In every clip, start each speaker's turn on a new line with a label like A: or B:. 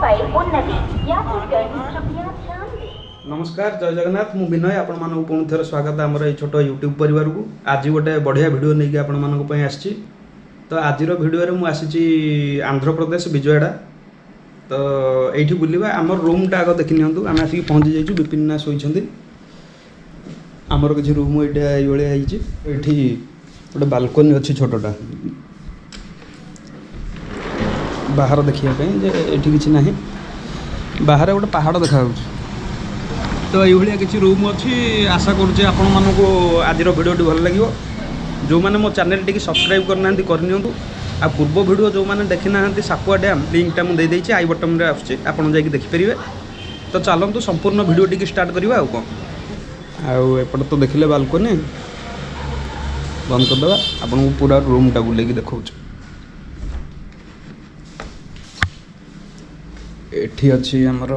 A: नमस्कार जय जगन्नाथ मु विनय आपण मानक पुणी थर स्वागत आमर ये छोट यूट्यूब परिवार को आज गोटे बढ़िया वीडियो नहीं आपण मानक आसी तो आज वीडियो मुझे आसी आंध्र प्रदेश विजयवाड़ा तो ये बुलवा आम रूमटा आग देखी नियंतु आम आसिक पहुँची जाइए विपिन्ना शोती आमर किसी रूम ये गोटे बालकोनी अच्छी छोटा बाहर देखा ये किसी ना बाहर गोटे पहाड़ देखा तो ये किसी रूम अच्छी आशा करुचे आपण मानक आज भिडियोटी भल लगे जो मैंने मो चैनल टी सब्सक्राइब करना करनी आ पूर्व भिडियो जो मैंने देखी ना सापुआ डैम लिंकटा मुझे देदेची आई बटन में आसूँ आपड़ जा देखिपारे तो चलतु संपूर्ण भिडियो टी स्टार्ट करवा आउ कौन आउट तो देखिले बालकोनी बंद करदे आपन को पूरा रूमटा बुले देखा एठी अच्छी आमर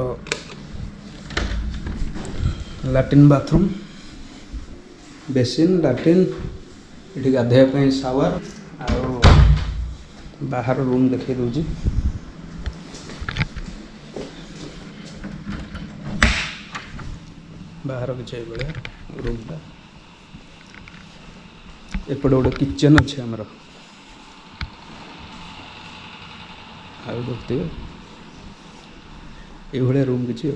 A: लैट्रिन बाथरूम बेसिन लैट्रिन ये गाधेवाई शावर आ बाहर रूम देखे दूची बाहर किसी रूमटा एपटे गोटे किचन अच्छे आमर देखते ये रूम किसी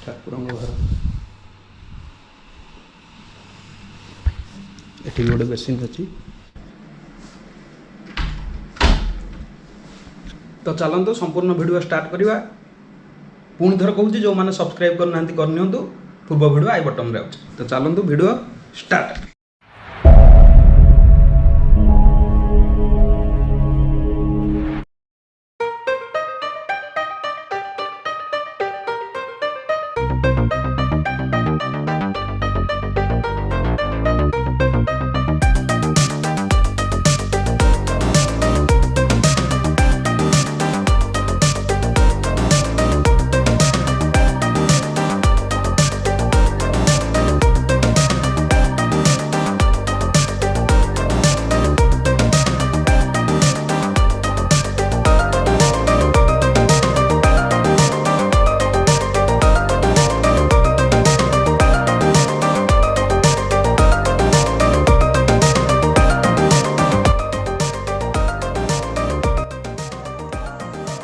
A: ठाकुर घर ये गोटे बेसिन अच्छी तो चलतु संपूर्ण वीडियो स्टार्ट करवा पुणी थर कहूँ जो मैंने सब्सक्राइब करना करनी पूर्व वीडियो आई बटन में अच्छे तो चलतु वीडियो स्टार्ट।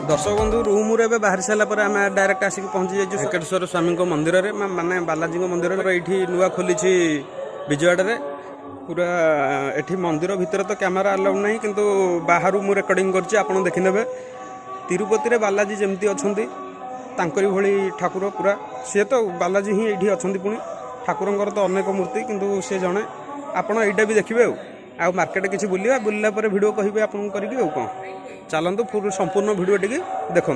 A: दर्शक बंधु रूम रे बाहर सारापर आम डायरेक्ट आसिक पहुँची जाइए वेंकटेश्वर स्वामी मंदिर रे माने बालाजी मंदिर ये नुआ खोली विजयवाड़ा पूरा एठी मंदिर भितर तो कैमेरा अलाउ नहीं किंतु बाहर मु रेकर्डिंग करछि आपण देखिनेबे तिरुपति रे बालाजी जमती अछंती तांकरी भली ठाकुर पूरा सी तो बालाजी ही ये अछंती पुणी ठाकुरंकर तो अनेक मूर्ति किंतु से जड़े आपण एटा भी देखिबे आ मार्केट किसी बुलिया बुलला पर वीडियो कहिबे आपन करिके आ कौन चलतु पूरा संपूर्ण वीडियो टी देखु।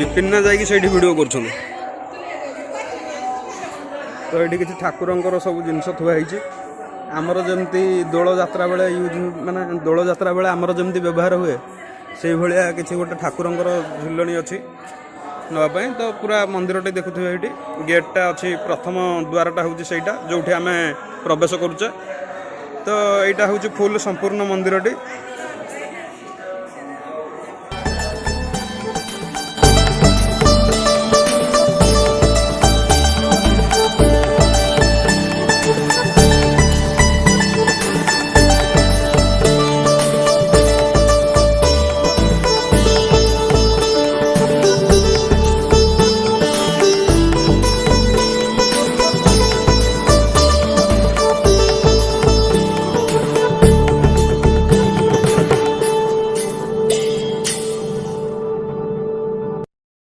A: विपिन्ना जाकि से वीडियो कर तो ये किसी ठाकुरंकर सब जिनस थुआई आमर जमती दोल जात्रा बेले यूज माने दोल जात्रा बेले आमर जमती व्यवहार हुए से भाया किसी गोटे ठाकुरंकर झुलणी अच्छी नापी तो पूरा मंदिरटे देखुए ये गेटा अच्छी प्रथम द्वारटा हूँ से जो आम प्रवेश करुचे तो यहाँ हूँ फुल संपूर्ण मंदिरटी